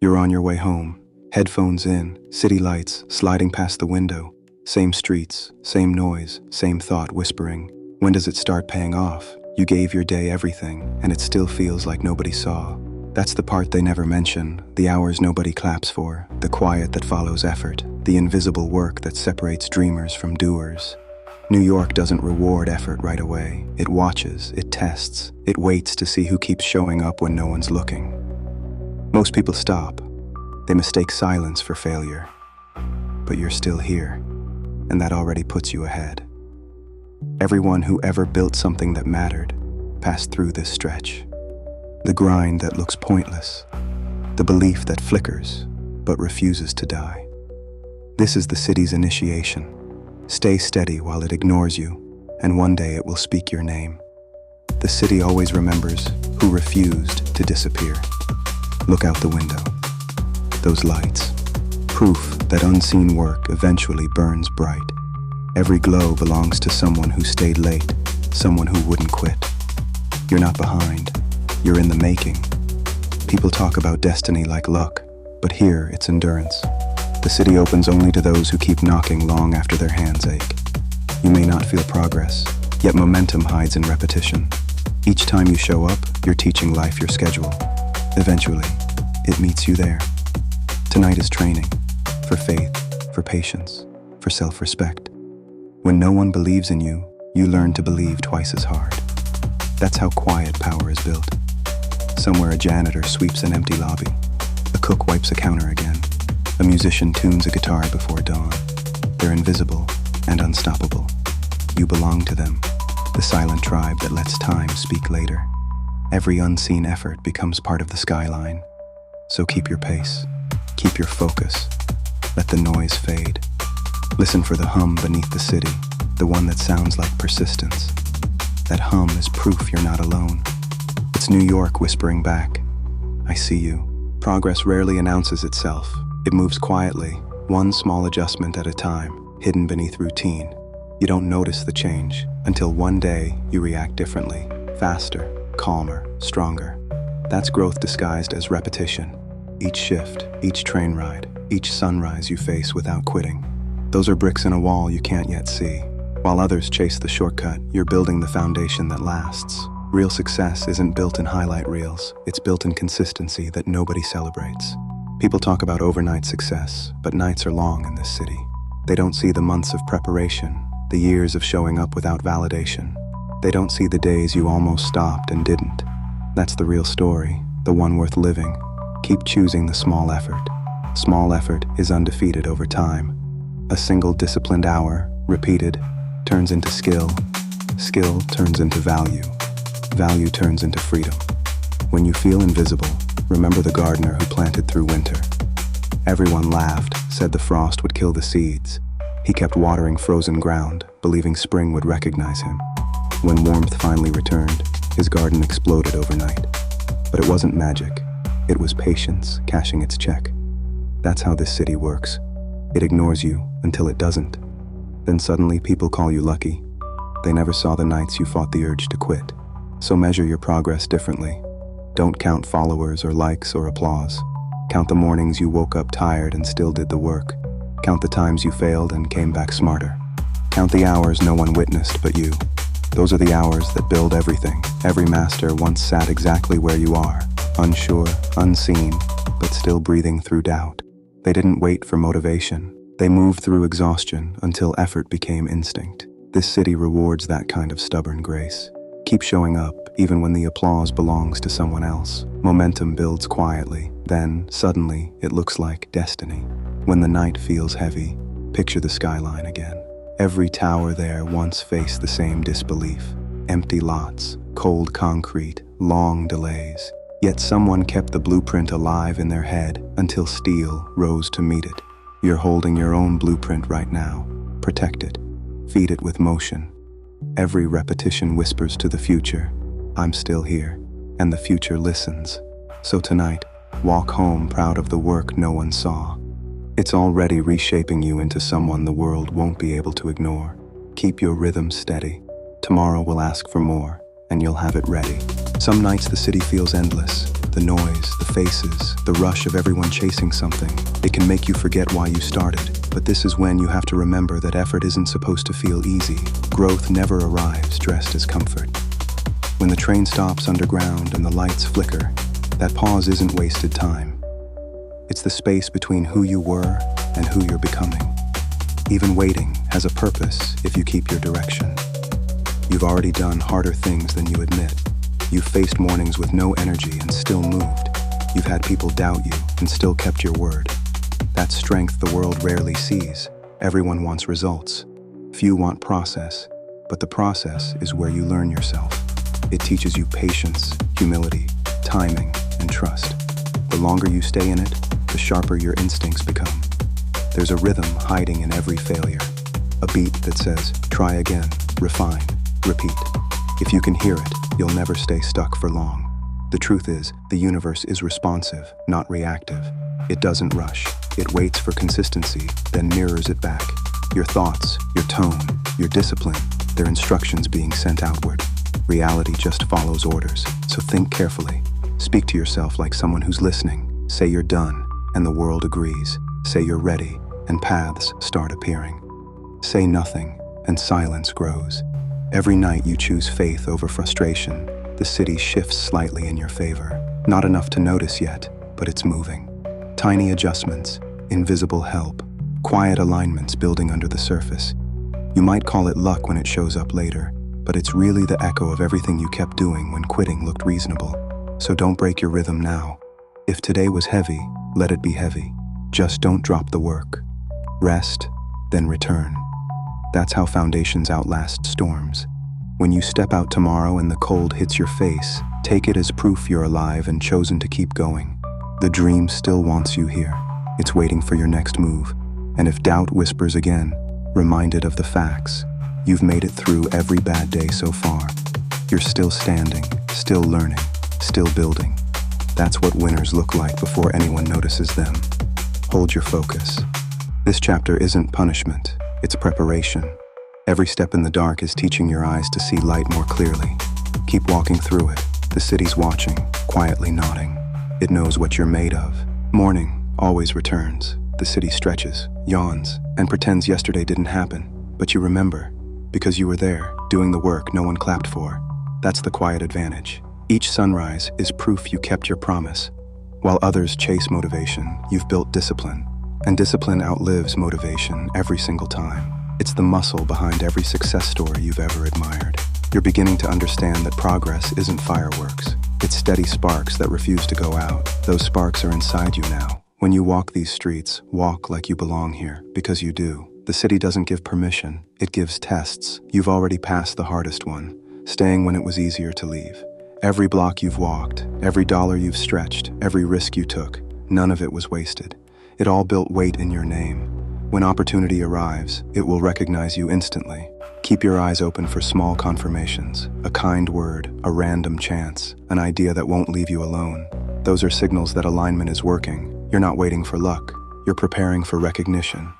You're on your way home, headphones in, city lights sliding past the window. Same streets, same noise, same thought whispering. When does it start paying off? You gave your day everything, and it still feels like nobody saw. That's the part they never mention, the hours nobody claps for, the quiet that follows effort, the invisible work that separates dreamers from doers. New York doesn't reward effort right away. It watches, it tests, it waits to see who keeps showing up when no one's looking. Most people stop. They mistake silence for failure. But you're still here, and that already puts you ahead. Everyone who ever built something that mattered passed through this stretch. The grind that looks pointless, the belief that flickers but refuses to die. This is the city's initiation. Stay steady while it ignores you, and one day it will speak your name. The city always remembers who refused to disappear. Look out the window. Those lights. Proof that unseen work eventually burns bright. Every glow belongs to someone who stayed late, someone who wouldn't quit. You're not behind. You're in the making. People talk about destiny like luck, but here it's endurance. The city opens only to those who keep knocking long after their hands ache. You may not feel progress, yet momentum hides in repetition. Each time you show up, you're teaching life your schedule. Eventually, it meets you there. Tonight is training, for faith, for patience, for self-respect. When no one believes in you, you learn to believe twice as hard. That's how quiet power is built. Somewhere a janitor sweeps an empty lobby. A cook wipes a counter again. A musician tunes a guitar before dawn. They're invisible and unstoppable. You belong to them, the silent tribe that lets time speak later. Every unseen effort becomes part of the skyline. So keep your pace, keep your focus, let the noise fade. Listen for the hum beneath the city, the one that sounds like persistence. That hum is proof you're not alone. It's New York whispering back, I see you. Progress rarely announces itself. It moves quietly, one small adjustment at a time, hidden beneath routine. You don't notice the change until one day you react differently, faster, calmer, stronger. That's growth disguised as repetition. Each shift, each train ride, each sunrise you face without quitting. Those are bricks in a wall you can't yet see. While others chase the shortcut, you're building the foundation that lasts. Real success isn't built in highlight reels, it's built in consistency that nobody celebrates. People talk about overnight success, but nights are long in this city. They don't see the months of preparation, the years of showing up without validation. They don't see the days you almost stopped and didn't. That's the real story, the one worth living. Keep choosing the small effort. Small effort is undefeated over time. A single disciplined hour, repeated, turns into skill. Skill turns into value. Value turns into freedom. When you feel invisible, remember the gardener who planted through winter. Everyone laughed, said the frost would kill the seeds. He kept watering frozen ground, believing spring would recognize him. When warmth finally returned, his garden exploded overnight. But it wasn't magic. It was patience cashing its check. That's how this city works. It ignores you until it doesn't. Then suddenly people call you lucky. They never saw the nights you fought the urge to quit. So measure your progress differently. Don't count followers or likes or applause. Count the mornings you woke up tired and still did the work. Count the times you failed and came back smarter. Count the hours no one witnessed but you. Those are the hours that build everything. Every master once sat exactly where you are, unsure, unseen, but still breathing through doubt. They didn't wait for motivation. They moved through exhaustion until effort became instinct. This city rewards that kind of stubborn grace. Keep showing up, even when the applause belongs to someone else. Momentum builds quietly. Then, suddenly, it looks like destiny. When the night feels heavy, picture the skyline again. Every tower there once faced the same disbelief. Empty lots, cold concrete, long delays. Yet someone kept the blueprint alive in their head until steel rose to meet it. You're holding your own blueprint right now. Protect it. Feed it with motion. Every repetition whispers to the future, I'm still here, and the future listens. So tonight, walk home proud of the work no one saw. It's already reshaping you into someone the world won't be able to ignore. Keep your rhythm steady. Tomorrow will ask for more, and you'll have it ready. Some nights the city feels endless. The noise, the faces, the rush of everyone chasing something. It can make you forget why you started. But this is when you have to remember that effort isn't supposed to feel easy. Growth never arrives dressed as comfort. When the train stops underground and the lights flicker, that pause isn't wasted time. It's the space between who you were and who you're becoming. Even waiting has a purpose if you keep your direction. You've already done harder things than you admit. You've faced mornings with no energy and still moved. You've had people doubt you and still kept your word. That's strength the world rarely sees. Everyone wants results. Few want process, but the process is where you learn yourself. It teaches you patience, humility, timing, and trust. The longer you stay in it, the sharper your instincts become. There's a rhythm hiding in every failure. A beat that says, try again, refine, repeat. If you can hear it, you'll never stay stuck for long. The truth is, the universe is responsive, not reactive. It doesn't rush. It waits for consistency, then mirrors it back. Your thoughts, your tone, your discipline, they're instructions being sent outward. Reality just follows orders, so think carefully. Speak to yourself like someone who's listening. Say you're done, and the world agrees. Say you're ready, and paths start appearing. Say nothing, and silence grows. Every night you choose faith over frustration. The city shifts slightly in your favor. Not enough to notice yet, but it's moving. Tiny adjustments, invisible help, quiet alignments building under the surface. You might call it luck when it shows up later, but it's really the echo of everything you kept doing when quitting looked reasonable. So don't break your rhythm now. If today was heavy, let it be heavy. Just don't drop the work. Rest, then return. That's how foundations outlast storms. When you step out tomorrow and the cold hits your face, take it as proof you're alive and chosen to keep going. The dream still wants you here. It's waiting for your next move. And if doubt whispers again, remind it of the facts. You've made it through every bad day so far. You're still standing, still learning, still building. That's what winners look like before anyone notices them. Hold your focus. This chapter isn't punishment, it's preparation. Every step in the dark is teaching your eyes to see light more clearly. Keep walking through it. The city's watching, quietly nodding. It knows what you're made of. Morning always returns. The city stretches, yawns, and pretends yesterday didn't happen. But you remember, because you were there, doing the work no one clapped for. That's the quiet advantage. Each sunrise is proof you kept your promise. While others chase motivation, you've built discipline. And discipline outlives motivation every single time. It's the muscle behind every success story you've ever admired. You're beginning to understand that progress isn't fireworks. It's steady sparks that refuse to go out. Those sparks are inside you now. When you walk these streets, walk like you belong here, because you do. The city doesn't give permission, it gives tests. You've already passed the hardest one, staying when it was easier to leave. Every block you've walked, every dollar you've stretched, every risk you took, none of it was wasted. It all built weight in your name. When opportunity arrives, it will recognize you instantly. Keep your eyes open for small confirmations, a kind word, a random chance, an idea that won't leave you alone. Those are signals that alignment is working. You're not waiting for luck, you're preparing for recognition.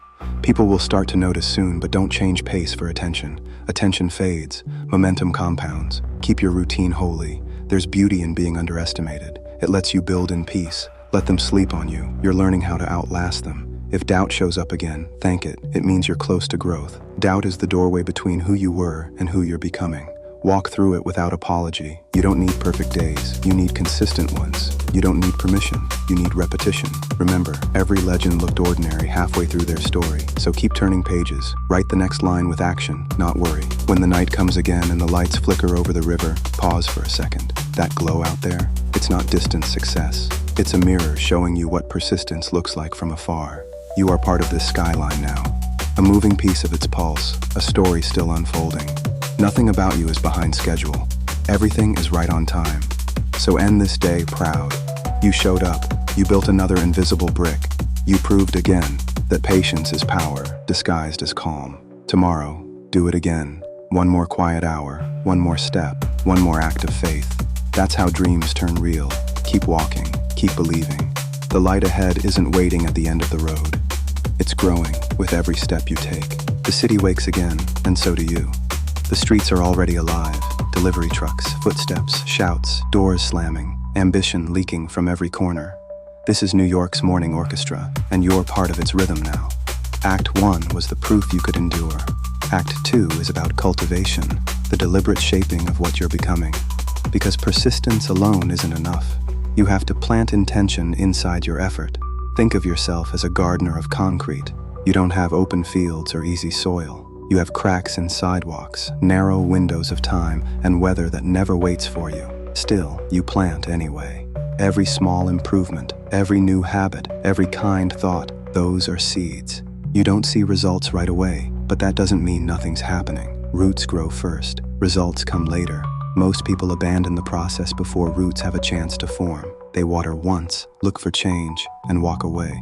People will start to notice soon, but don't change pace for attention. Attention fades, momentum compounds. Keep your routine holy. There's beauty in being underestimated. It lets you build in peace. Let them sleep on you. You're learning how to outlast them. If doubt shows up again, thank it. It means you're close to growth. Doubt is the doorway between who you were and who you're becoming. Walk through it without apology. You don't need perfect days. You need consistent ones. You don't need permission. You need repetition. Remember, every legend looked ordinary halfway through their story. So keep turning pages. Write the next line with action, not worry. When the night comes again and the lights flicker over the river, pause for a second. That glow out there, it's not distant success. It's a mirror showing you what persistence looks like from afar. You are part of this skyline now. A moving piece of its pulse, a story still unfolding. Nothing about you is behind schedule. Everything is right on time. So end this day proud. You showed up. You built another invisible brick. You proved again that patience is power, disguised as calm. Tomorrow, do it again. One more quiet hour, one more step, one more act of faith. That's how dreams turn real. Keep walking, keep believing. The light ahead isn't waiting at the end of the road. It's growing with every step you take. The city wakes again, and so do you. The streets are already alive. Delivery trucks, footsteps, shouts, doors slamming, ambition leaking from every corner. This is New York's morning orchestra, and you're part of its rhythm now. Act 1 was the proof you could endure. Act 2 is about cultivation, the deliberate shaping of what you're becoming. Because persistence alone isn't enough. You have to plant intention inside your effort. Think of yourself as a gardener of concrete. You don't have open fields or easy soil. You have cracks in sidewalks, narrow windows of time, and weather that never waits for you. Still, you plant anyway. Every small improvement, every new habit, every kind thought, those are seeds. You don't see results right away, but that doesn't mean nothing's happening. Roots grow first, results come later. Most people abandon the process before roots have a chance to form. They water once, look for change, and walk away.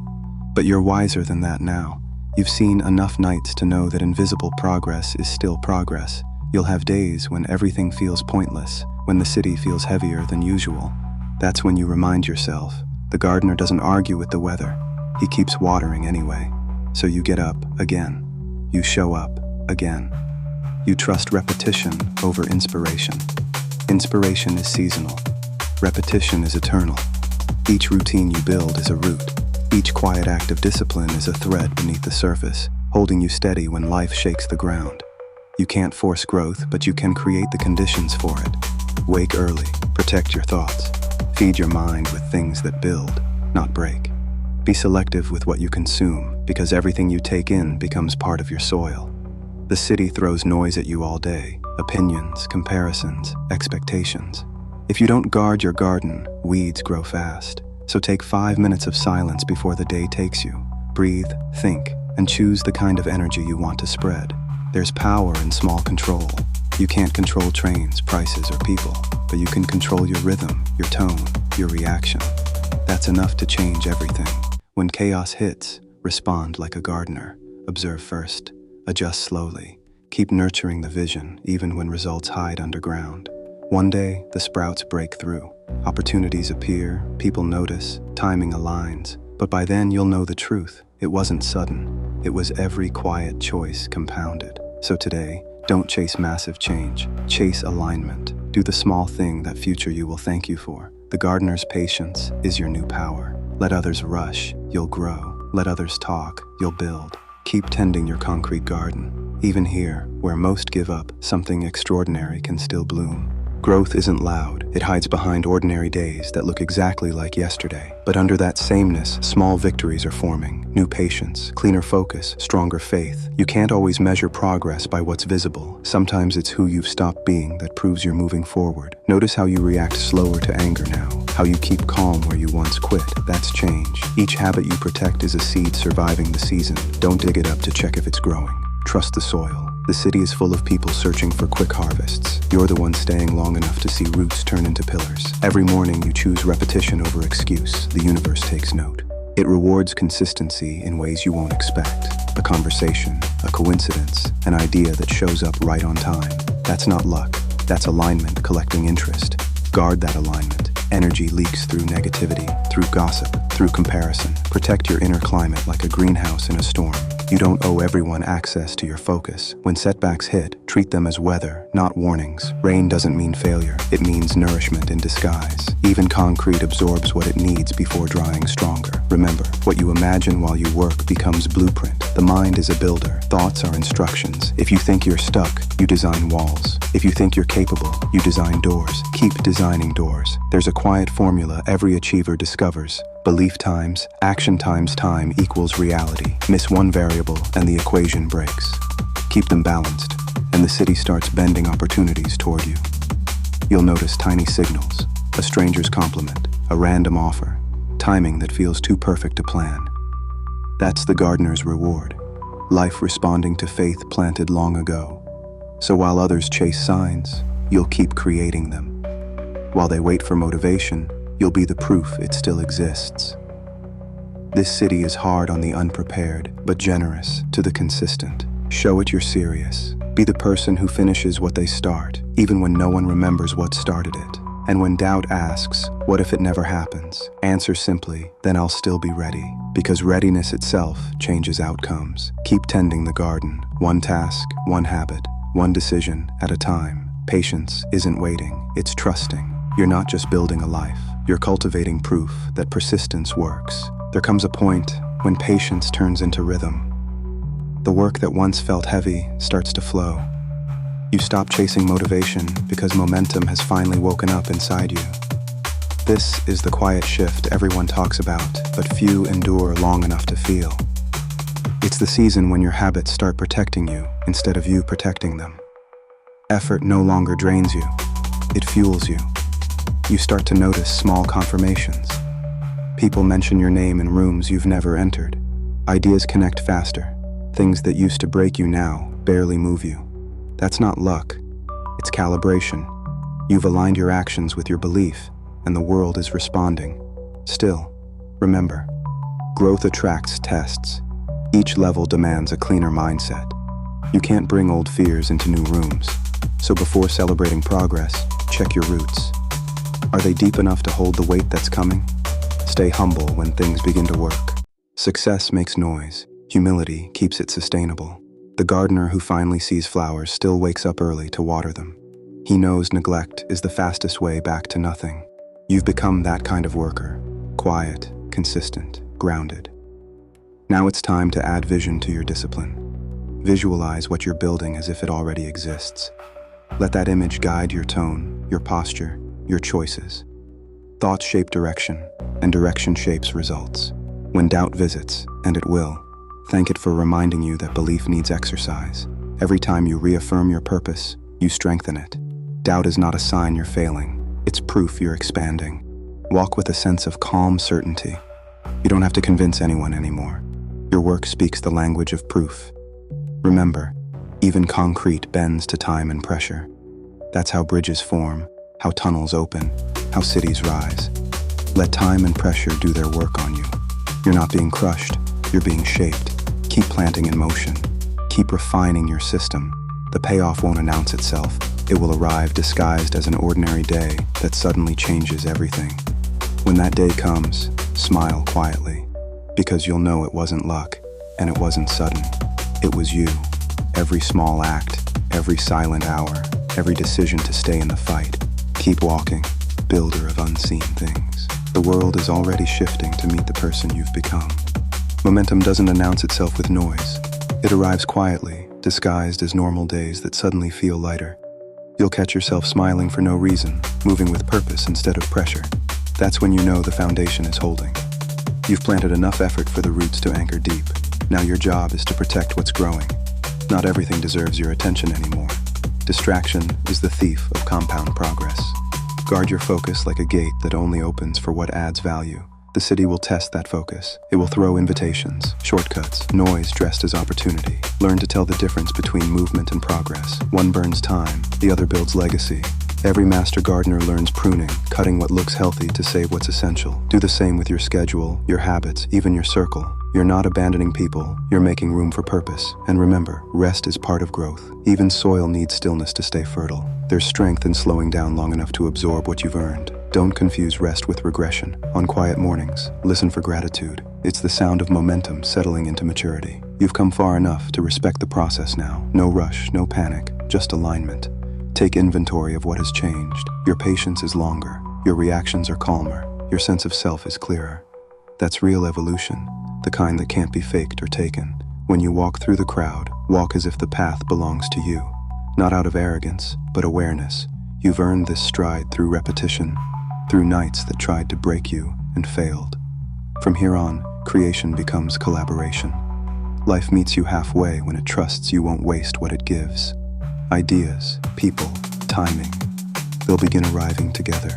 But you're wiser than that now. You've seen enough nights to know that invisible progress is still progress. You'll have days when everything feels pointless, when the city feels heavier than usual. That's when you remind yourself, the gardener doesn't argue with the weather. He keeps watering anyway. So you get up again. You show up again. You trust repetition over inspiration. Inspiration is seasonal. Repetition is eternal. Each routine you build is a root. Each quiet act of discipline is a thread beneath the surface, holding you steady when life shakes the ground. You can't force growth, but you can create the conditions for it. Wake early, protect your thoughts. Feed your mind with things that build, not break. Be selective with what you consume, because everything you take in becomes part of your soil. The city throws noise at you all day, opinions, comparisons, expectations. If you don't guard your garden, weeds grow fast. So take 5 minutes of silence before the day takes you. Breathe, think, and choose the kind of energy you want to spread. There's power in small control. You can't control trains, prices, or people, but you can control your rhythm, your tone, your reaction. That's enough to change everything. When chaos hits, respond like a gardener. Observe first, adjust slowly. Keep nurturing the vision, even when results hide underground. One day, the sprouts break through. Opportunities appear, people notice, timing aligns. But by then, you'll know the truth. It wasn't sudden. It was every quiet choice compounded. So today, don't chase massive change. Chase alignment. Do the small thing that future you will thank you for. The gardener's patience is your new power. Let others rush, you'll grow. Let others talk, you'll build. Keep tending your concrete garden. Even here, where most give up, something extraordinary can still bloom. Growth isn't loud. It hides behind ordinary days that look exactly like yesterday. But under that sameness, small victories are forming. New patience, cleaner focus, stronger faith. You can't always measure progress by what's visible. Sometimes it's who you've stopped being that proves you're moving forward. Notice how you react slower to anger now. How you keep calm where you once quit. That's change. Each habit you protect is a seed surviving the season. Don't dig it up to check if it's growing. Trust the soil. The city is full of people searching for quick harvests. You're the one staying long enough to see roots turn into pillars. Every morning you choose repetition over excuse. The universe takes note. It rewards consistency in ways you won't expect. A conversation, a coincidence, an idea that shows up right on time. That's not luck. That's alignment collecting interest. Guard that alignment. Energy leaks through negativity, through gossip, through comparison. Protect your inner climate like a greenhouse in a storm. You don't owe everyone access to your focus. When setbacks hit, treat them as weather, not warnings. Rain doesn't mean failure. It means nourishment in disguise. Even concrete absorbs what it needs before drying stronger. Remember, what you imagine while you work becomes blueprint. The mind is a builder. Thoughts are instructions. If you think you're stuck, you design walls. If you think you're capable, you design doors. Keep designing doors. There's a quiet formula every achiever discovers. Belief times action times time equals reality. Miss one variable and the equation breaks. Keep them balanced, and the city starts bending opportunities toward you. You'll notice tiny signals, a stranger's compliment, a random offer, timing that feels too perfect to plan. That's the gardener's reward, life responding to faith planted long ago. So while others chase signs, you'll keep creating them. While they wait for motivation, you'll be the proof it still exists. This city is hard on the unprepared, but generous to the consistent. Show it you're serious. Be the person who finishes what they start, even when no one remembers what started it. And when doubt asks, what if it never happens? Answer simply, then I'll still be ready. Because readiness itself changes outcomes. Keep tending the garden, one task, one habit, one decision at a time. Patience isn't waiting, it's trusting. You're not just building a life, You're cultivating proof that persistence works. There comes a point when patience turns into rhythm. The work that once felt heavy starts to flow. You stop chasing motivation because momentum has finally woken up inside you. This is the quiet shift everyone talks about, but few endure long enough to feel. It's the season when your habits start protecting you instead of you protecting them. Effort no longer drains you, it fuels you. You start to notice small confirmations. People mention your name in rooms you've never entered. Ideas connect faster. Things that used to break you now barely move you. That's not luck, it's calibration. You've aligned your actions with your belief, and the world is responding. Still, remember, growth attracts tests. Each level demands a cleaner mindset. You can't bring old fears into new rooms. So before celebrating progress, check your roots. Are they deep enough to hold the weight that's coming? Stay humble when things begin to work. Success makes noise. Humility keeps it sustainable. The gardener who finally sees flowers still wakes up early to water them. He knows neglect is the fastest way back to nothing. You've become that kind of worker. Quiet, consistent, grounded. Now it's time to add vision to your discipline. Visualize what you're building as if it already exists. Let that image guide your tone, your posture, your choices. Thoughts shape direction, and direction shapes results. When doubt visits, and it will, thank it for reminding you that belief needs exercise. Every time you reaffirm your purpose, you strengthen it. Doubt is not a sign you're failing. It's proof you're expanding. Walk with a sense of calm certainty. You don't have to convince anyone anymore. Your work speaks the language of proof. Remember, even concrete bends to time and pressure. That's how bridges form, how tunnels open, how cities rise. Let time and pressure do their work on you. You're not being crushed, you're being shaped. Keep planting in motion. Keep refining your system. The payoff won't announce itself. It will arrive disguised as an ordinary day that suddenly changes everything. When that day comes, smile quietly, because you'll know it wasn't luck, and it wasn't sudden. It was you. Every small act, every silent hour, every decision to stay in the fight. Keep walking, builder of unseen things. The world is already shifting to meet the person you've become. Momentum doesn't announce itself with noise. It arrives quietly, disguised as normal days that suddenly feel lighter. You'll catch yourself smiling for no reason, moving with purpose instead of pressure. That's when you know the foundation is holding. You've planted enough effort for the roots to anchor deep. Now your job is to protect what's growing. Not everything deserves your attention anymore. Distraction is the thief of compound progress. Guard your focus like a gate that only opens for what adds value. The city will test that focus. It will throw invitations, shortcuts, noise dressed as opportunity. Learn to tell the difference between movement and progress. One burns time, the other builds legacy. Every master gardener learns pruning, cutting what looks healthy to save what's essential. Do the same with your schedule, your habits, even your circle. You're not abandoning people, you're making room for purpose. And remember, rest is part of growth. Even soil needs stillness to stay fertile. There's strength in slowing down long enough to absorb what you've earned. Don't confuse rest with regression. On quiet mornings, listen for gratitude. It's the sound of momentum settling into maturity. You've come far enough to respect the process now. No rush, no panic, just alignment. Take inventory of what has changed. Your patience is longer. Your reactions are calmer. Your sense of self is clearer. That's real evolution, the kind that can't be faked or taken. When you walk through the crowd, walk as if the path belongs to you. Not out of arrogance, but awareness. You've earned this stride through repetition, through nights that tried to break you and failed. From here on, creation becomes collaboration. Life meets you halfway when it trusts you won't waste what it gives. Ideas, people, timing, they'll begin arriving together.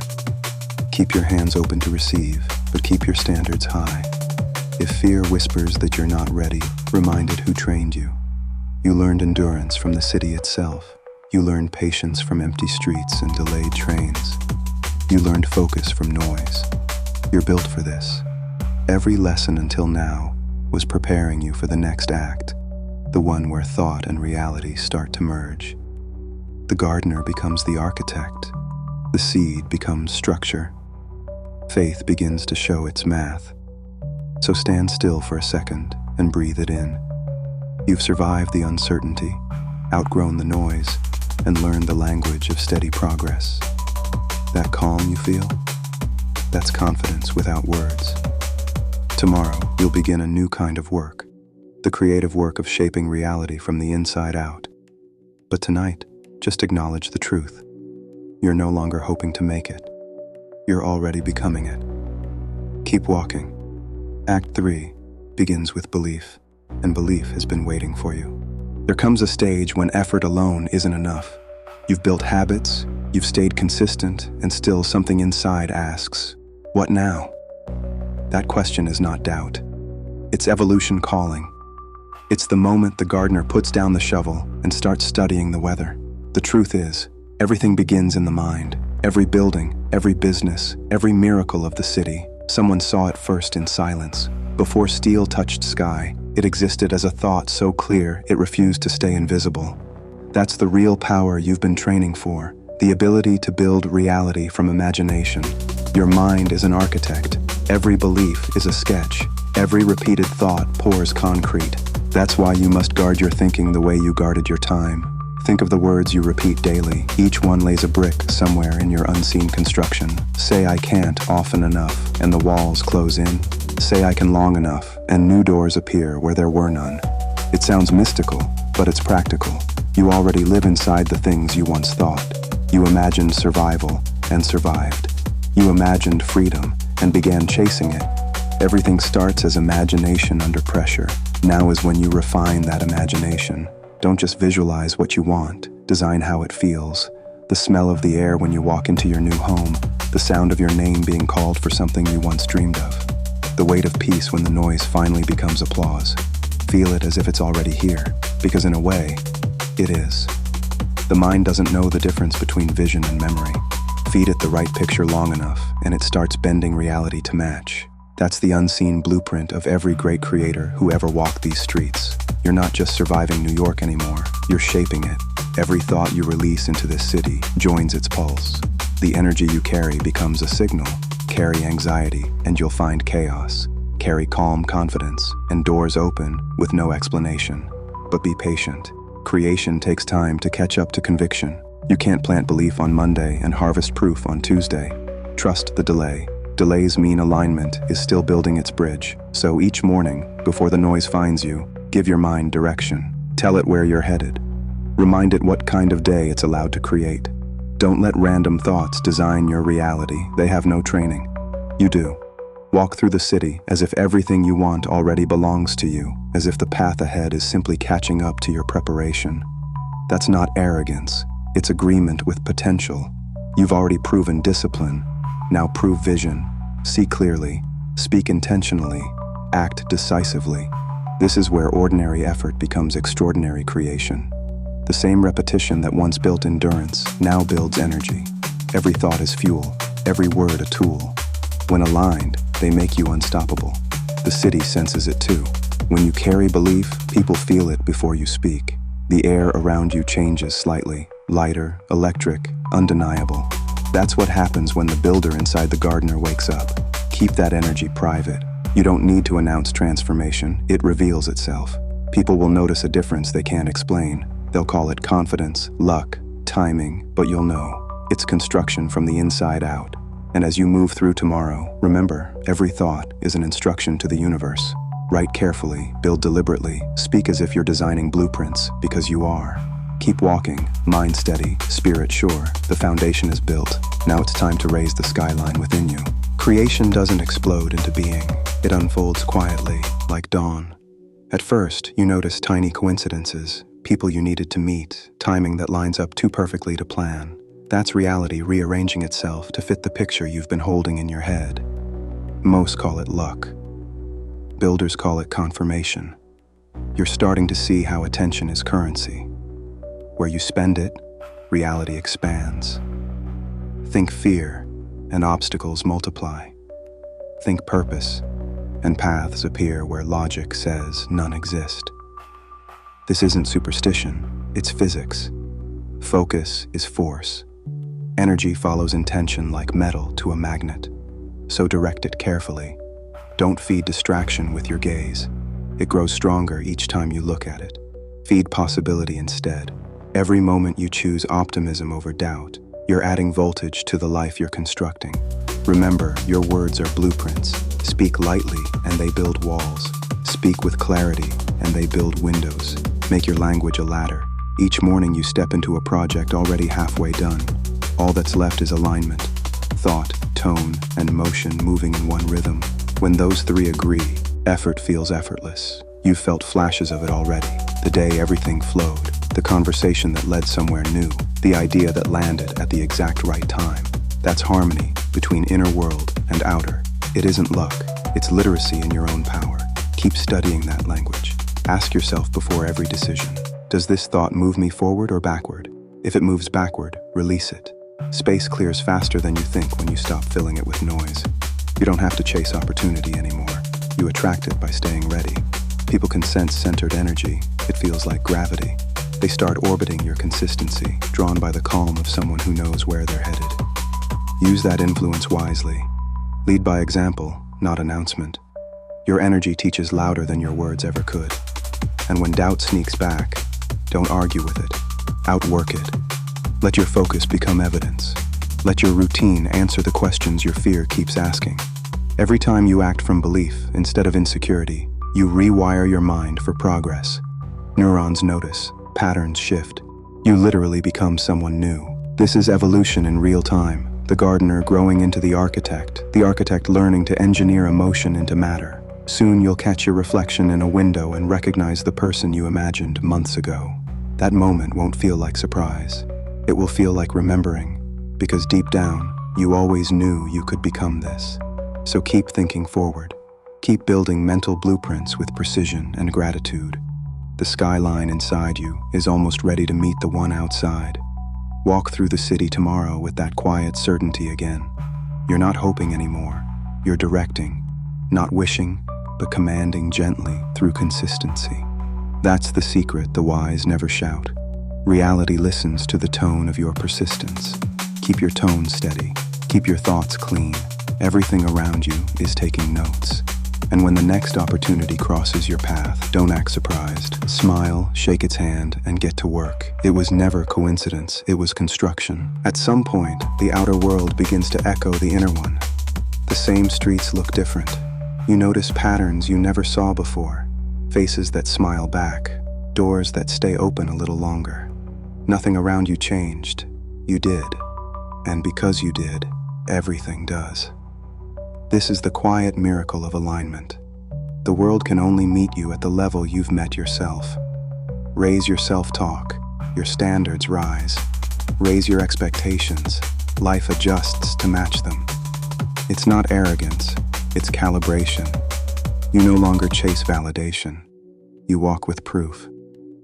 Keep your hands open to receive, but keep your standards high. If fear whispers that you're not ready, remind it who trained you. You learned endurance from the city itself. You learned patience from empty streets and delayed trains. You learned focus from noise. You're built for this. Every lesson until now was preparing you for the next act, the one where thought and reality start to merge. The gardener becomes the architect. The seed becomes structure. Faith begins to show its math. So stand still for a second and breathe it in. You've survived the uncertainty, outgrown the noise, and learned the language of steady progress. That calm you feel? That's confidence without words. Tomorrow, you'll begin a new kind of work, the creative work of shaping reality from the inside out. But tonight, just acknowledge the truth. You're no longer hoping to make it. You're already becoming it. Keep walking. Act 3 begins with belief, and belief has been waiting for you. There comes a stage when effort alone isn't enough. You've built habits, you've stayed consistent, and still something inside asks, what now? That question is not doubt. It's evolution calling. It's the moment the gardener puts down the shovel and starts studying the weather. The truth is, everything begins in the mind. Every building, every business, every miracle of the city, someone saw it first in silence. Before steel touched sky, it existed as a thought so clear it refused to stay invisible. That's the real power you've been training for, the ability to build reality from imagination. Your mind is an architect. Every belief is a sketch. Every repeated thought pours concrete. That's why you must guard your thinking the way you guarded your time. Think of the words you repeat daily. Each one lays a brick somewhere in your unseen construction. Say I can't often enough, and the walls close in. Say I can long enough, and new doors appear where there were none. It sounds mystical, but it's practical. You already live inside the things you once thought. You imagined survival, and survived. You imagined freedom, and began chasing it. Everything starts as imagination under pressure. Now is when you refine that imagination. Don't just visualize what you want, design how it feels. The smell of the air when you walk into your new home, the sound of your name being called for something you once dreamed of. The weight of peace when the noise finally becomes applause. Feel it as if it's already here, because in a way, it is. The mind doesn't know the difference between vision and memory. Feed it the right picture long enough, and it starts bending reality to match. That's the unseen blueprint of every great creator who ever walked these streets. You're not just surviving New York anymore, you're shaping it. Every thought you release into this city joins its pulse. The energy you carry becomes a signal. Carry anxiety, and you'll find chaos. Carry calm confidence, and doors open with no explanation. But be patient. Creation takes time to catch up to conviction. You can't plant belief on Monday and harvest proof on Tuesday. Trust the delay. Delays mean alignment is still building its bridge. So each morning, before the noise finds you, give your mind direction. Tell it where you're headed. Remind it what kind of day it's allowed to create. Don't let random thoughts design your reality. They have no training. You do. Walk through the city as if everything you want already belongs to you, as if the path ahead is simply catching up to your preparation. That's not arrogance. It's agreement with potential. You've already proven discipline. Now prove vision. See clearly. Speak intentionally. Act decisively. This is where ordinary effort becomes extraordinary creation. The same repetition that once built endurance now builds energy. Every thought is fuel, every word a tool. When aligned, they make you unstoppable. The city senses it too. When you carry belief, people feel it before you speak. The air around you changes slightly, lighter, electric, undeniable. That's what happens when the builder inside the gardener wakes up. Keep that energy private. You don't need to announce transformation, it reveals itself. People will notice a difference they can't explain. They'll call it confidence, luck, timing, but you'll know. It's construction from the inside out. And as you move through tomorrow, remember, every thought is an instruction to the universe. Write carefully, build deliberately, speak as if you're designing blueprints, because you are. Keep walking, mind steady, spirit sure. The foundation is built. Now it's time to raise the skyline within you. Creation doesn't explode into being. It unfolds quietly, like dawn. At first, you notice tiny coincidences, people you needed to meet, timing that lines up too perfectly to plan. That's reality rearranging itself to fit the picture you've been holding in your head. Most call it luck. Builders call it confirmation. You're starting to see how attention is currency. Where you spend it, reality expands. Think fear, and obstacles multiply. Think purpose, and paths appear where logic says none exist. This isn't superstition, it's physics. Focus is force. Energy follows intention like metal to a magnet. So direct it carefully. Don't feed distraction with your gaze. It grows stronger each time you look at it. Feed possibility instead. Every moment you choose optimism over doubt, you're adding voltage to the life you're constructing. Remember, your words are blueprints. Speak lightly, and they build walls. Speak with clarity, and they build windows. Make your language a ladder. Each morning you step into a project already halfway done. All that's left is alignment. Thought, tone, and motion moving in one rhythm. When those three agree, effort feels effortless. You've felt flashes of it already. The day everything flowed. The conversation that led somewhere new. The idea that landed at the exact right time. That's harmony between inner world and outer. It isn't luck. It's literacy in your own power. Keep studying that language. Ask yourself before every decision, does this thought move me forward or backward? If it moves backward, release it. Space clears faster than you think when you stop filling it with noise. You don't have to chase opportunity anymore. You attract it by staying ready. People can sense centered energy. It feels like gravity. They start orbiting your consistency, drawn by the calm of someone who knows where they're headed. Use that influence wisely. Lead by example, not announcement. Your energy teaches louder than your words ever could. And when doubt sneaks back, don't argue with it. Outwork it. Let your focus become evidence. Let your routine answer the questions your fear keeps asking. Every time you act from belief instead of insecurity, you rewire your mind for progress. Neurons notice, patterns shift. You literally become someone new. This is evolution in real time. The gardener growing into the architect learning to engineer emotion into matter. Soon you'll catch your reflection in a window and recognize the person you imagined months ago. That moment won't feel like surprise. It will feel like remembering, because deep down, you always knew you could become this. So keep thinking forward. Keep building mental blueprints with precision and gratitude. The skyline inside you is almost ready to meet the one outside. Walk through the city tomorrow with that quiet certainty again. You're not hoping anymore. You're directing, not wishing, but commanding gently through consistency. That's the secret the wise never shout. Reality listens to the tone of your persistence. Keep your tone steady. Keep your thoughts clean. Everything around you is taking notes. And when the next opportunity crosses your path, don't act surprised. Smile, shake its hand, and get to work. It was never coincidence, it was construction. At some point, the outer world begins to echo the inner one. The same streets look different. You notice patterns you never saw before. Faces that smile back. Doors that stay open a little longer. Nothing around you changed. You did. And because you did, everything does. This is the quiet miracle of alignment. The world can only meet you at the level you've met yourself. Raise your self-talk. Your standards rise. Raise your expectations. Life adjusts to match them. It's not arrogance, it's calibration. You no longer chase validation. You walk with proof.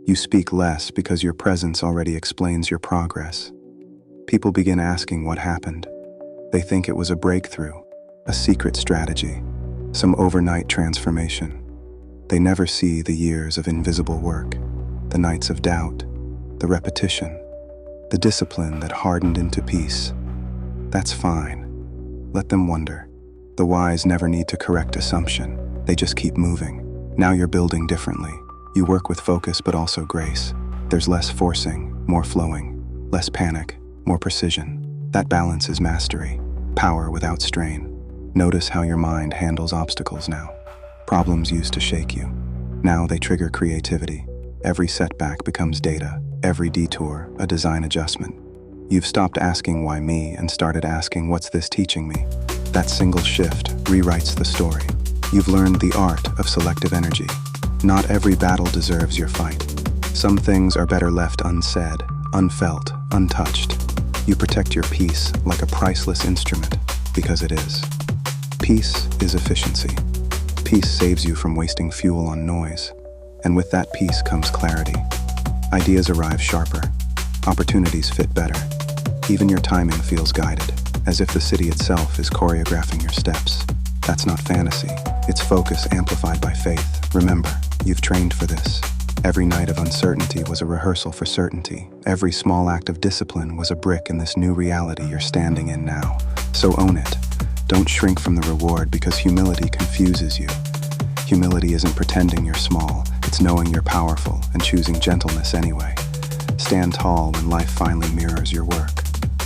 You speak less because your presence already explains your progress. People begin asking what happened. They think it was a breakthrough. A secret strategy, some overnight transformation. They never see the years of invisible work, the nights of doubt, the repetition, the discipline that hardened into peace. That's fine. Let them wonder. The wise never need to correct assumption. They just keep moving. Now you're building differently. You work with focus but also grace. There's less forcing, more flowing. Less panic, more precision. That balance is mastery. Power without strain. Notice how your mind handles obstacles now. Problems used to shake you. Now they trigger creativity. Every setback becomes data. Every detour, a design adjustment. You've stopped asking why me and started asking what's this teaching me? That single shift rewrites the story. You've learned the art of selective energy. Not every battle deserves your fight. Some things are better left unsaid, unfelt, untouched. You protect your peace like a priceless instrument, because it is. Peace is efficiency. Peace saves you from wasting fuel on noise. And with that peace comes clarity. Ideas arrive sharper. Opportunities fit better. Even your timing feels guided, as if the city itself is choreographing your steps. That's not fantasy. It's focus amplified by faith. Remember, you've trained for this. Every night of uncertainty was a rehearsal for certainty. Every small act of discipline was a brick in this new reality you're standing in now. So own it. Don't shrink from the reward because humility confuses you. Humility isn't pretending you're small, it's knowing you're powerful and choosing gentleness anyway. Stand tall when life finally mirrors your work.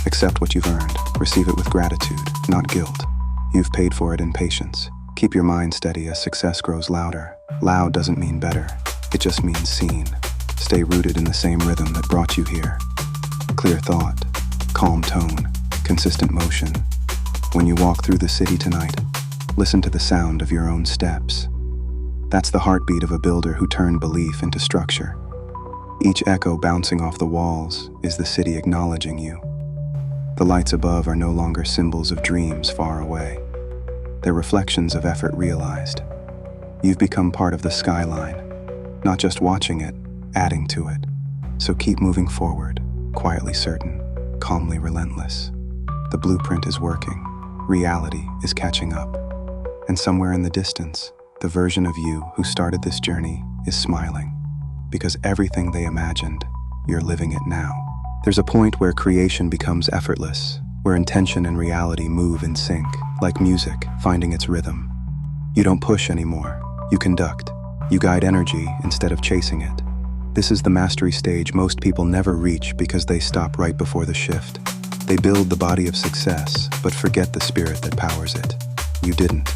Accept what you've earned. Receive it with gratitude, not guilt. You've paid for it in patience. Keep your mind steady as success grows louder. Loud doesn't mean better. It just means seen. Stay rooted in the same rhythm that brought you here. Clear thought, calm tone, consistent motion. When you walk through the city tonight, listen to the sound of your own steps. That's the heartbeat of a builder who turned belief into structure. Each echo bouncing off the walls is the city acknowledging you. The lights above are no longer symbols of dreams far away. They're reflections of effort realized. You've become part of the skyline, not just watching it, adding to it. So keep moving forward, quietly certain, calmly relentless. The blueprint is working. Reality is catching up. And somewhere in the distance, the version of you who started this journey is smiling. Because everything they imagined, you're living it now. There's a point where creation becomes effortless, where intention and reality move in sync, like music finding its rhythm. You don't push anymore, you conduct. You guide energy instead of chasing it. This is the mastery stage most people never reach because they stop right before the shift. They build the body of success, but forget the spirit that powers it. You didn't.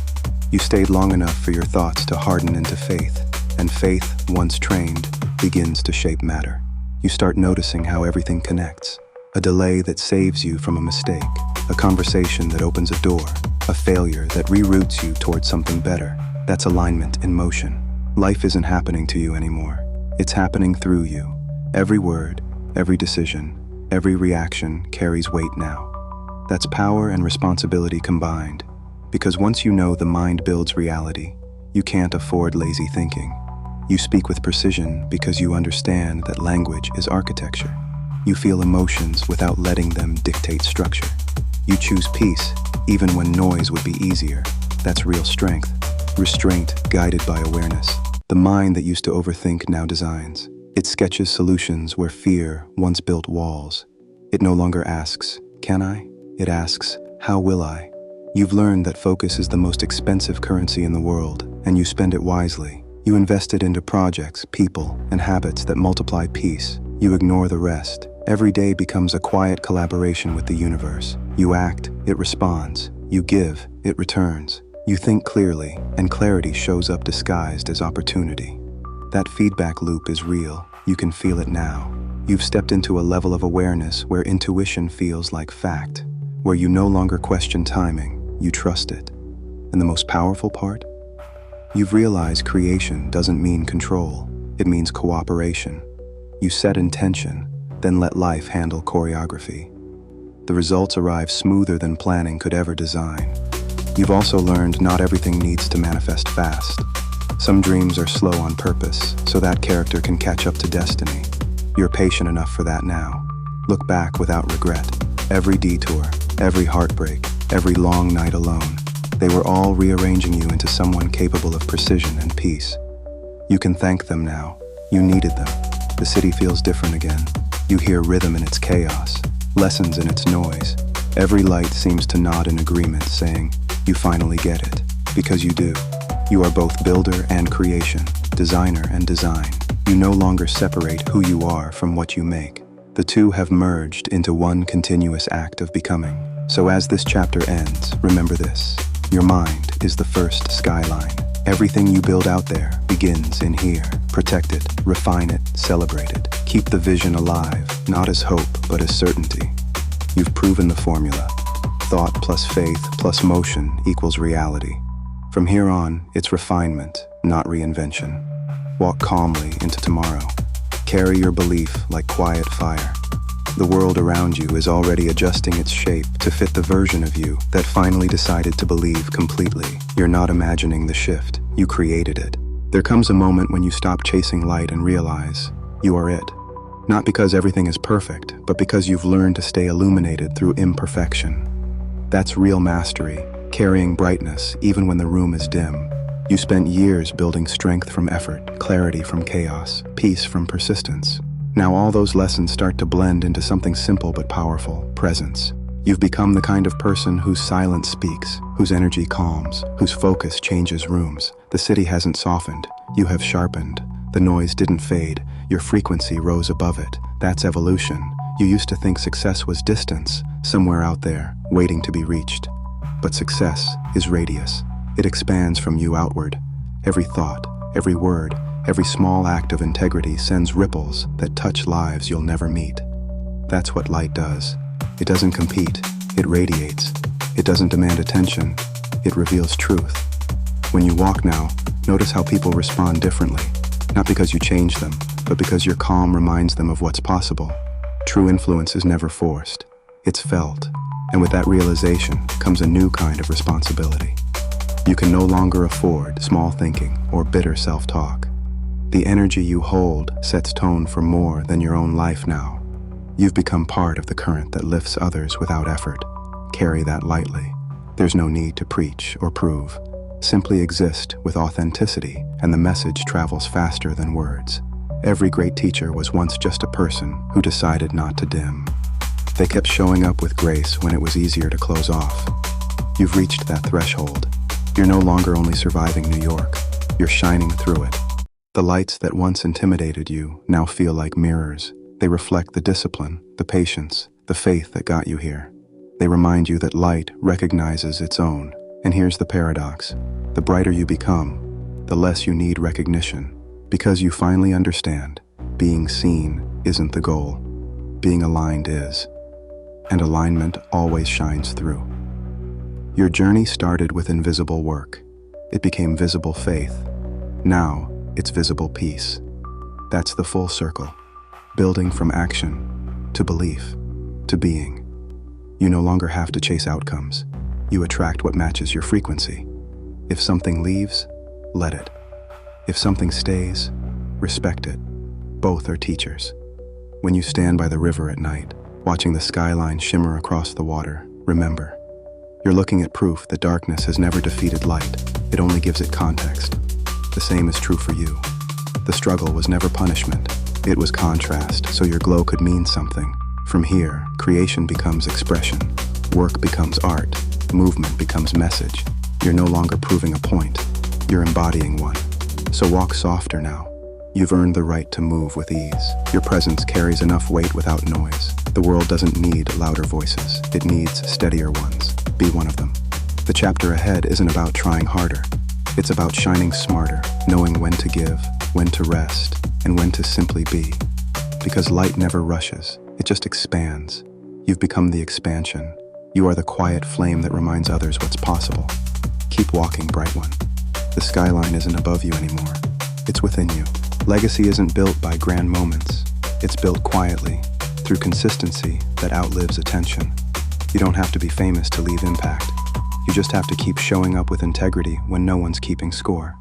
You stayed long enough for your thoughts to harden into faith, and faith, once trained, begins to shape matter. You start noticing how everything connects. A delay that saves you from a mistake, a conversation that opens a door, a failure that reroutes you towards something better. That's alignment in motion. Life isn't happening to you anymore. It's happening through you. Every word, every decision, every reaction carries weight now. That's power and responsibility combined. Because once you know the mind builds reality, you can't afford lazy thinking. You speak with precision because you understand that language is architecture. You feel emotions without letting them dictate structure. You choose peace even when noise would be easier. That's real strength. Restraint guided by awareness. The mind that used to overthink now designs. It sketches solutions where fear once built walls. It no longer asks, "Can I?" It asks, "How will I?" You've learned that focus is the most expensive currency in the world, and you spend it wisely. You invest it into projects, people, and habits that multiply peace. You ignore the rest. Every day becomes a quiet collaboration with the universe. You act, it responds. You give, it returns. You think clearly, and clarity shows up disguised as opportunity. That feedback loop is real. You can feel it now. You've stepped into a level of awareness where intuition feels like fact, where you no longer question timing, you trust it. And the most powerful part? You've realized creation doesn't mean control, it means cooperation. You set intention, then let life handle choreography. The results arrive smoother than planning could ever design. You've also learned not everything needs to manifest fast. Some dreams are slow on purpose, so that character can catch up to destiny. You're patient enough for that now. Look back without regret. Every detour, every heartbreak, every long night alone, they were all rearranging you into someone capable of precision and peace. You can thank them now. You needed them. The city feels different again. You hear rhythm in its chaos, lessons in its noise. Every light seems to nod in agreement, saying, "You finally get it." Because you do. You are both builder and creation, designer and design. You no longer separate who you are from what you make. The two have merged into one continuous act of becoming. So as this chapter ends, remember this. Your mind is the first skyline. Everything you build out there begins in here. Protect it, refine it, celebrate it. Keep the vision alive, not as hope, but as certainty. You've proven the formula. Thought plus faith plus motion equals reality. From here on, it's refinement, not reinvention. Walk calmly into tomorrow. Carry your belief like quiet fire. The world around you is already adjusting its shape to fit the version of you that finally decided to believe completely. You're not imagining the shift, you created it. There comes a moment when you stop chasing light and realize you are it. Not because everything is perfect, but because you've learned to stay illuminated through imperfection. That's real mastery, carrying brightness even when the room is dim. You spent years building strength from effort, clarity from chaos, peace from persistence. Now all those lessons start to blend into something simple but powerful, presence. You've become the kind of person whose silence speaks, whose energy calms, whose focus changes rooms. The city hasn't softened, you have sharpened. The noise didn't fade, your frequency rose above it. That's evolution. You used to think success was distance, somewhere out there, waiting to be reached. But success is radius. It expands from you outward. Every thought, every word, every small act of integrity sends ripples that touch lives you'll never meet. That's what light does. It doesn't compete, it radiates. It doesn't demand attention, it reveals truth. When you walk now, notice how people respond differently. Not because you change them, but because your calm reminds them of what's possible. True influence is never forced. It's felt. And with that realization comes a new kind of responsibility. You can no longer afford small thinking or bitter self-talk. The energy you hold sets tone for more than your own life now. You've become part of the current that lifts others without effort. Carry that lightly. There's no need to preach or prove. Simply exist with authenticity, and the message travels faster than words. Every great teacher was once just a person who decided not to dim. They kept showing up with grace when it was easier to close off. You've reached that threshold. You're no longer only surviving New York, you're shining through it. The lights that once intimidated you now feel like mirrors. They reflect the discipline, the patience, the faith that got you here. They remind you that light recognizes its own. And here's the paradox. The brighter you become, the less you need recognition. Because you finally understand, being seen isn't the goal. Being aligned is. And alignment always shines through. Your journey started with invisible work. It became visible faith. Now, it's visible peace. That's the full circle. Building from action, to belief, to being. You no longer have to chase outcomes. You attract what matches your frequency. If something leaves, let it. If something stays, respect it. Both are teachers. When you stand by the river at night, watching the skyline shimmer across the water, remember, you're looking at proof that darkness has never defeated light. It only gives it context. The same is true for you. The struggle was never punishment. It was contrast, so your glow could mean something. From here, creation becomes expression. Work becomes art. Movement becomes message. You're no longer proving a point. You're embodying one. So walk softer now. You've earned the right to move with ease. Your presence carries enough weight without noise. The world doesn't need louder voices. It needs steadier ones. Be one of them. The chapter ahead isn't about trying harder. It's about shining smarter, knowing when to give, when to rest, and when to simply be. Because light never rushes, it just expands. You've become the expansion. You are the quiet flame that reminds others what's possible. Keep walking, bright one. The skyline isn't above you anymore. It's within you. Legacy isn't built by grand moments. It's built quietly, through consistency that outlives attention. You don't have to be famous to leave impact. You just have to keep showing up with integrity when no one's keeping score.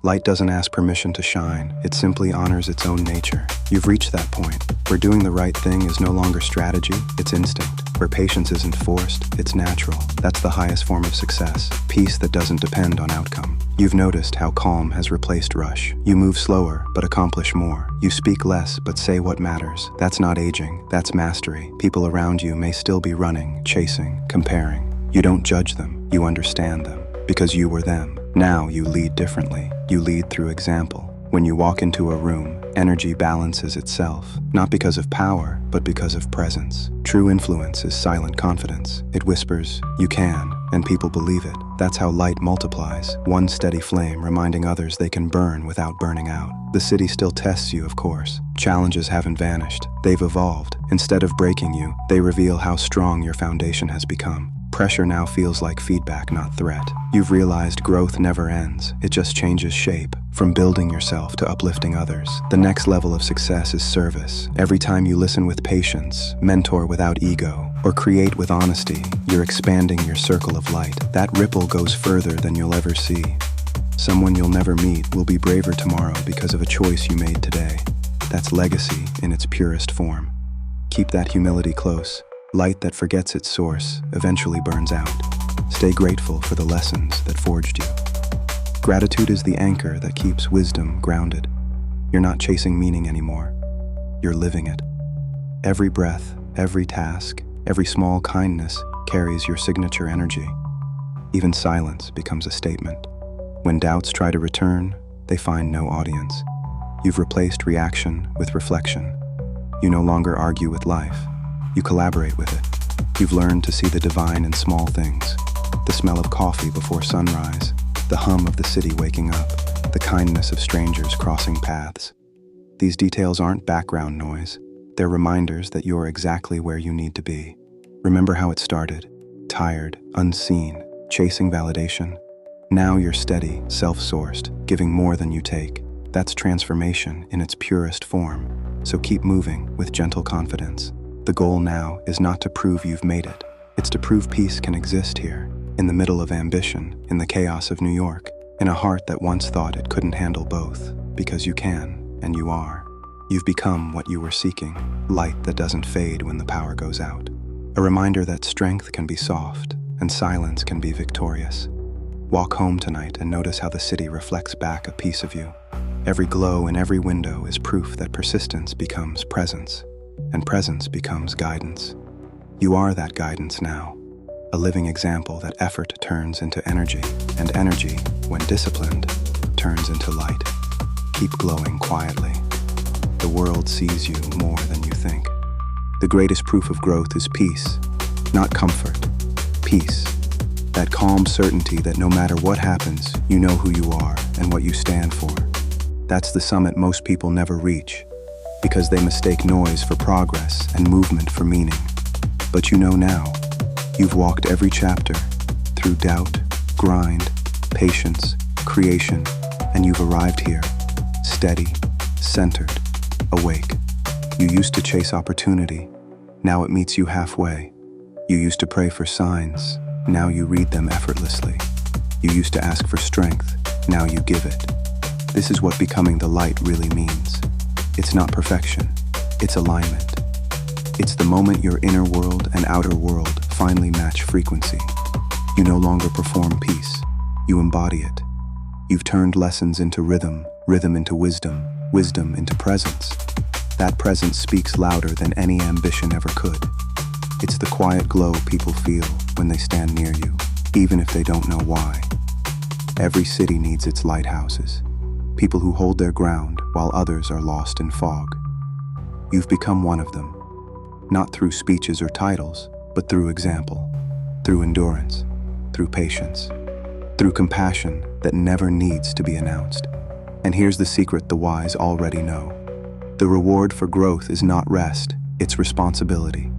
Light doesn't ask permission to shine, it simply honors its own nature. You've reached that point, where doing the right thing is no longer strategy, it's instinct. Where patience isn't forced, it's natural. That's the highest form of success, peace that doesn't depend on outcome. You've noticed how calm has replaced rush. You move slower, but accomplish more. You speak less, but say what matters. That's not aging, that's mastery. People around you may still be running, chasing, comparing. You don't judge them, you understand them, because you were them. Now you lead differently. You lead through example. When you walk into a room, energy balances itself, not because of power, but because of presence. True influence is silent confidence. It whispers, "You can," and people believe it. That's how light multiplies, one steady flame reminding others they can burn without burning out. The city still tests you, of course. Challenges haven't vanished. They've evolved. Instead of breaking you, they reveal how strong your foundation has become. Pressure now feels like feedback, not threat. You've realized growth never ends. It just changes shape. From building yourself to uplifting others. The next level of success is service. Every time you listen with patience, mentor without ego, or create with honesty, you're expanding your circle of light. That ripple goes further than you'll ever see. Someone you'll never meet will be braver tomorrow because of a choice you made today. That's legacy in its purest form. Keep that humility close. Light that forgets its source eventually burns out. Stay grateful for the lessons that forged you. Gratitude is the anchor that keeps wisdom grounded. You're not chasing meaning anymore. You're living it. Every breath, every task, every small kindness carries your signature energy. Even silence becomes a statement. When doubts try to return, they find no audience. You've replaced reaction with reflection. You no longer argue with life. You collaborate with it. You've learned to see the divine in small things. The smell of coffee before sunrise, the hum of the city waking up, the kindness of strangers crossing paths. These details aren't background noise. They're reminders that you're exactly where you need to be. Remember how it started? Tired, unseen, chasing validation. Now you're steady, self-sourced, giving more than you take. That's transformation in its purest form. So keep moving with gentle confidence. The goal now is not to prove you've made it. It's to prove peace can exist here, in the middle of ambition, in the chaos of New York, in a heart that once thought it couldn't handle both, because you can, and you are. You've become what you were seeking, light that doesn't fade when the power goes out. A reminder that strength can be soft, and silence can be victorious. Walk home tonight and notice how the city reflects back a piece of you. Every glow in every window is proof that persistence becomes presence, and presence becomes guidance. You are that guidance now, a living example that effort turns into energy, and energy, when disciplined, turns into light. Keep glowing quietly. The world sees you more than you think. The greatest proof of growth is peace, not comfort. Peace. That calm certainty that no matter what happens, you know who you are and what you stand for. That's the summit most people never reach, because they mistake noise for progress and movement for meaning. But you know now, you've walked every chapter, through doubt, grind, patience, creation, and you've arrived here, steady, centered, awake. You used to chase opportunity, now it meets you halfway. You used to pray for signs, now you read them effortlessly. You used to ask for strength, now you give it. This is what becoming the light really means. It's not perfection, it's alignment. It's the moment your inner world and outer world finally match frequency. You no longer perform peace, you embody it. You've turned lessons into rhythm, rhythm into wisdom, wisdom into presence. That presence speaks louder than any ambition ever could. It's the quiet glow people feel when they stand near you, even if they don't know why. Every city needs its lighthouses, people who hold their ground while others are lost in fog. You've become one of them, not through speeches or titles, but through example, through endurance, through patience, through compassion that never needs to be announced. And here's the secret the wise already know. The reward for growth is not rest, it's responsibility.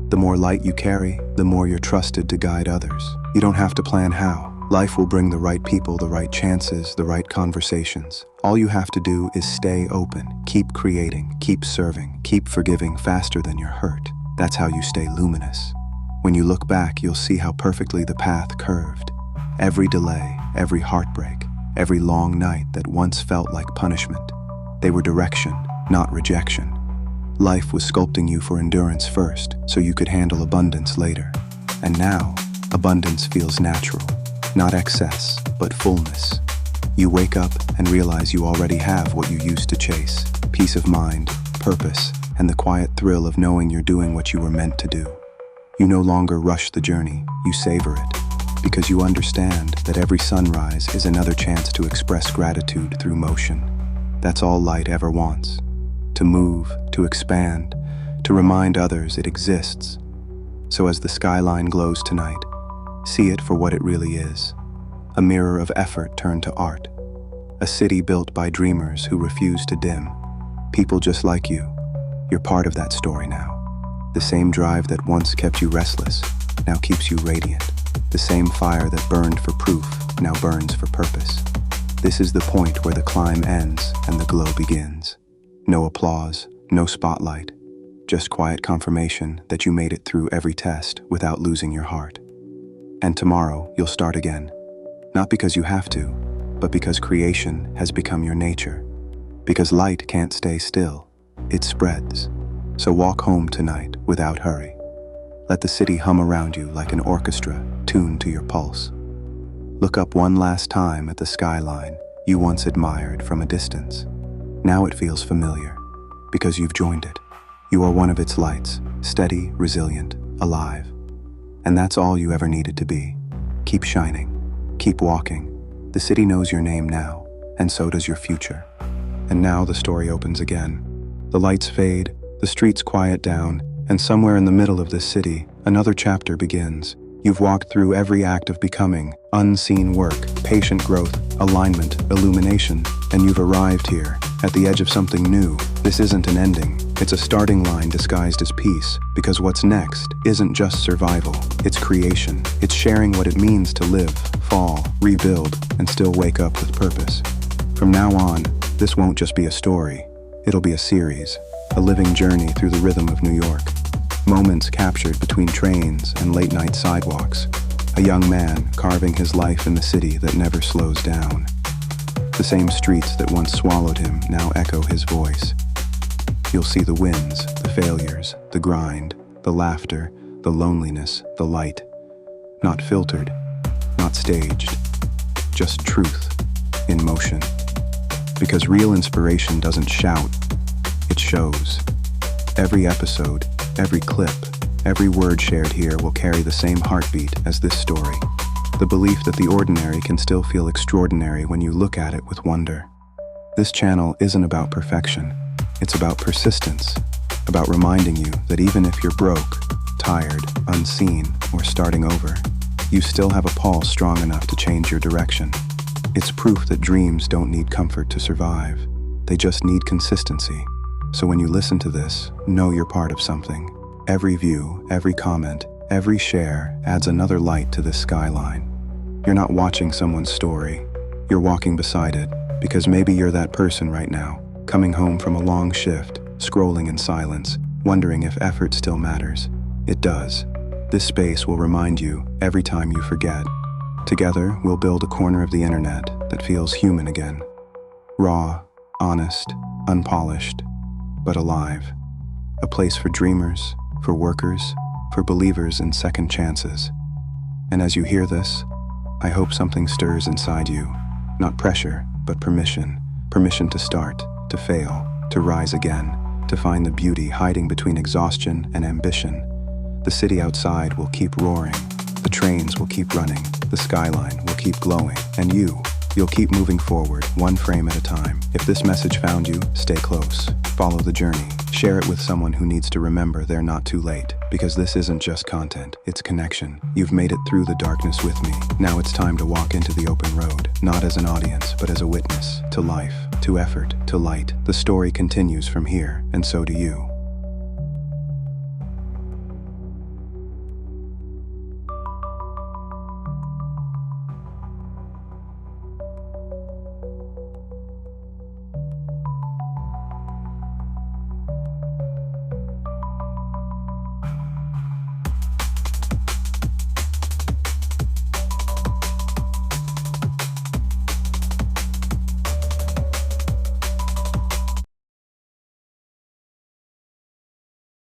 The more light you carry, the more you're trusted to guide others. You don't have to plan how. Life will bring the right people, the right chances, the right conversations. All you have to do is stay open, keep creating, keep serving, keep forgiving faster than you're hurt. That's how you stay luminous. When you look back, you'll see how perfectly the path curved. Every delay, every heartbreak, every long night that once felt like punishment. They were direction, not rejection. Life was sculpting you for endurance first, so you could handle abundance later. And now, abundance feels natural. Not excess, but fullness. You wake up and realize you already have what you used to chase. Peace of mind, purpose, and the quiet thrill of knowing you're doing what you were meant to do. You no longer rush the journey, you savor it, because you understand that every sunrise is another chance to express gratitude through motion. That's all light ever wants. To move, to expand, to remind others it exists. So as the skyline glows tonight, see it for what it really is. A mirror of effort turned to art. A city built by dreamers who refuse to dim. People just like you. You're part of that story now. The same drive that once kept you restless, now keeps you radiant. The same fire that burned for proof, now burns for purpose. This is the point where the climb ends and the glow begins. No applause, no spotlight, just quiet confirmation that you made it through every test without losing your heart. And tomorrow, you'll start again. Not because you have to, but because creation has become your nature. Because light can't stay still, it spreads. So walk home tonight without hurry. Let the city hum around you like an orchestra tuned to your pulse. Look up one last time at the skyline you once admired from a distance. Now it feels familiar, because you've joined it. You are one of its lights, steady, resilient, alive. And that's all you ever needed to be. Keep shining, keep walking. The city knows your name now, and so does your future. And now the story opens again. The lights fade, the streets quiet down, and somewhere in the middle of this city, another chapter begins. You've walked through every act of becoming, unseen work, patient growth, alignment, illumination, and you've arrived here, at the edge of something new. This isn't an ending. It's a starting line disguised as peace, because what's next isn't just survival, it's creation. It's sharing what it means to live, fall, rebuild, and still wake up with purpose. From now on, this won't just be a story. It'll be a series, a living journey through the rhythm of New York. Moments captured between trains and late-night sidewalks. A young man carving his life in the city that never slows down. The same streets that once swallowed him now echo his voice. You'll see the wins, the failures, the grind, the laughter, the loneliness, the light. Not filtered, not staged, just truth in motion. Because real inspiration doesn't shout, it shows. Every episode, every clip, every word shared here will carry the same heartbeat as this story. The belief that the ordinary can still feel extraordinary when you look at it with wonder. This channel isn't about perfection. It's about persistence, about reminding you that even if you're broke, tired, unseen, or starting over, you still have a pulse strong enough to change your direction. It's proof that dreams don't need comfort to survive. They just need consistency. So when you listen to this, know you're part of something. Every view, every comment, every share adds another light to this skyline. You're not watching someone's story. You're walking beside it, because maybe you're that person right now, coming home from a long shift, scrolling in silence, wondering if effort still matters. It does. This space will remind you every time you forget. Together, we'll build a corner of the internet that feels human again. Raw, honest, unpolished, but alive. A place for dreamers, for workers, for believers in second chances. And as you hear this, I hope something stirs inside you. Not pressure, but permission. Permission to start, to fail, to rise again, to find the beauty hiding between exhaustion and ambition. The city outside will keep roaring. The trains will keep running. The skyline will keep glowing. And you'll keep moving forward, one frame at a time. If this message found you, stay close. Follow the journey. Share it with someone who needs to remember they're not too late. Because this isn't just content, it's connection. You've made it through the darkness with me. Now it's time to walk into the open road. Not as an audience, but as a witness. To life, to effort, to light. The story continues from here, and so do you.